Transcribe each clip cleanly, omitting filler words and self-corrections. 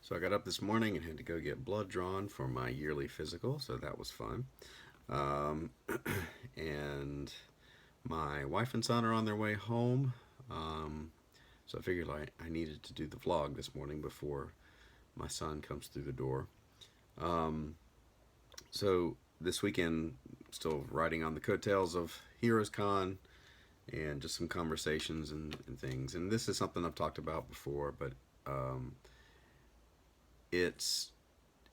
So I got up this morning and had to go get blood drawn for my yearly physical, so that was fun. Um, and my wife and son are on their way home, um, so I figured I needed to do the vlog this morning before my son comes through the door. Um, so this weekend, still riding on the coattails of Heroes Con and just some conversations and things. And this is something I've talked about before, but um, it's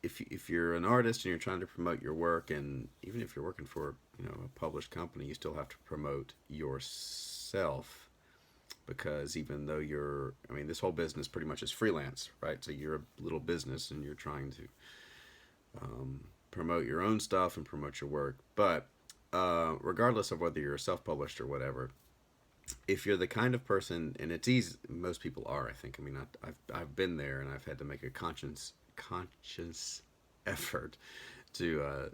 if you're an artist and you're trying to promote your work, and even if you're working for a published company, you still have to promote yourself, because even though this whole business pretty much is freelance, right? So you're a little business and you're trying to promote your own stuff and promote your work. But regardless of whether you're self-published or whatever, if you're the kind of person, and it's easy, most people are, I think. I've been there, and I've had to make a conscious effort to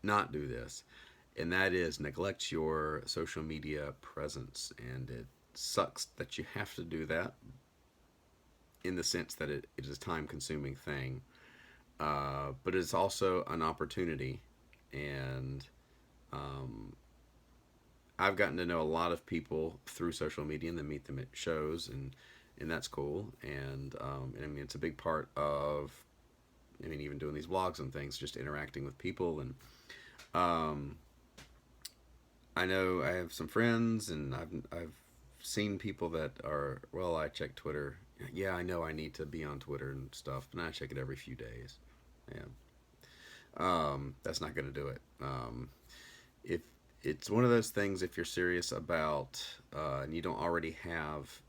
not do this, and that is neglect your social media presence. And it sucks that you have to do that, in the sense that it is a time consuming thing, but it's also an opportunity. And um, I've gotten to know a lot of people through social media and then meet them at shows, and that's cool. And I mean, it's a big part of, even doing these vlogs and things, just interacting with people. And um, I know I have some friends, and I've seen people that are, well, I check Twitter. Yeah, I know I need to be on Twitter and stuff, but I check it every few days. Yeah, that's not going to do it. If it's one of those things, if you're serious about, and you don't already have,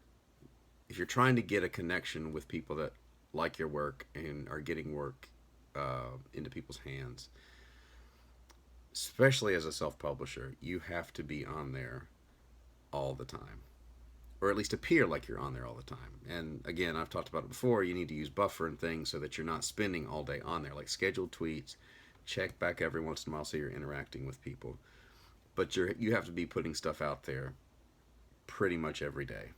if you're trying to get a connection with people that like your work and are getting work into people's hands, especially as a self-publisher, you have to be on there all the time, or at least appear like you're on there all the time. And again, I've talked about it before. You need to use buffer and things so that you're not spending all day on there, like scheduled tweets. Check back every once in a while so you're interacting with people. But you have to be putting stuff out there pretty much every day,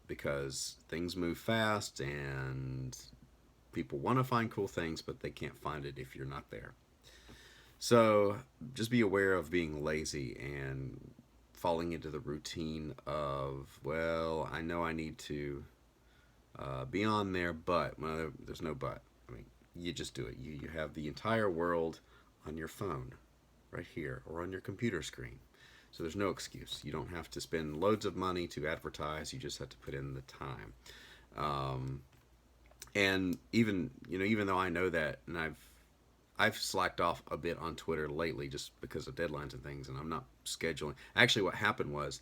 because things move fast, and people want to find cool things, but they can't find it if you're not there. So just be aware of being lazy and falling into the routine of, well, I know I need to be on there, but, well, there's no but. I mean, you just do it. You have the entire world on your phone right here, or on your computer screen. So there's no excuse. You don't have to spend loads of money to advertise. You just have to put in the time. Um, and even though I know that, and I've slacked off a bit on Twitter lately, just because of deadlines and things, and I'm not scheduling. Actually, what happened was,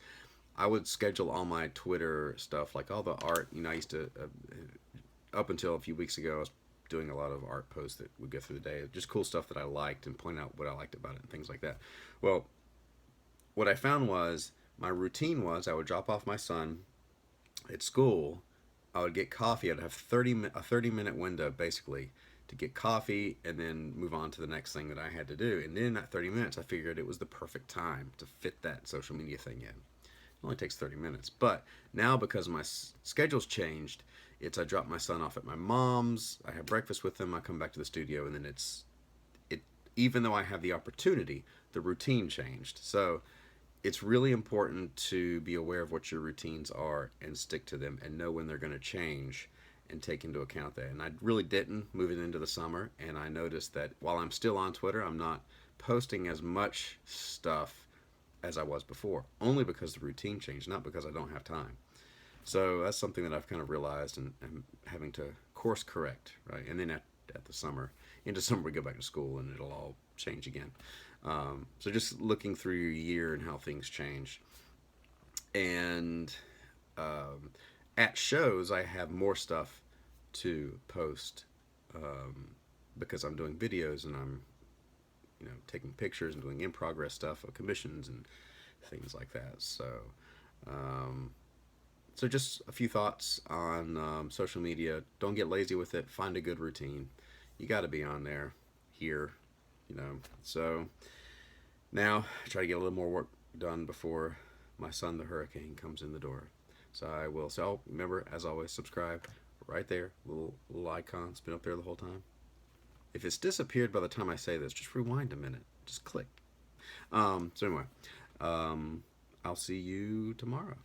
I would schedule all my Twitter stuff, like all the art. I used to, up until a few weeks ago, I was doing a lot of art posts that would go through the day, just cool stuff that I liked, and point out what I liked about it and things like that. Well, what I found was, my routine was, I would drop off my son at school. I would get coffee. I'd have a 30-minute window, basically, to get coffee and then move on to the next thing that I had to do. And then in that 30 minutes, I figured it was the perfect time to fit that social media thing in. It only takes 30 minutes. But now, because my schedule's changed, it's, I drop my son off at my mom's, I have breakfast with him, I come back to the studio, and then it even though I have the opportunity, the routine changed. So it's really important to be aware of what your routines are and stick to them, and know when they're going to change, and take into account that. And I really didn't, moving into the summer, and I noticed that while I'm still on Twitter, I'm not posting as much stuff as I was before, only because the routine changed, not because I don't have time. So that's something that I've kind of realized, and having to course correct, right? And then at the summer, into summer, we go back to school, and it'll all change again. So just looking through your year and how things change. And um, at shows, I have more stuff to post, because I'm doing videos, and I'm taking pictures and doing in progress stuff of commissions and things like that. Um, so just a few thoughts on social media. Don't get lazy with it. Find a good routine. You got to be on there here, So now I try to get a little more work done before my son, the hurricane, comes in the door. So I will. So remember, as always, subscribe right there. Little icon. It's been up there the whole time. If it's disappeared by the time I say this, just rewind a minute. Just click. So anyway, I'll see you tomorrow.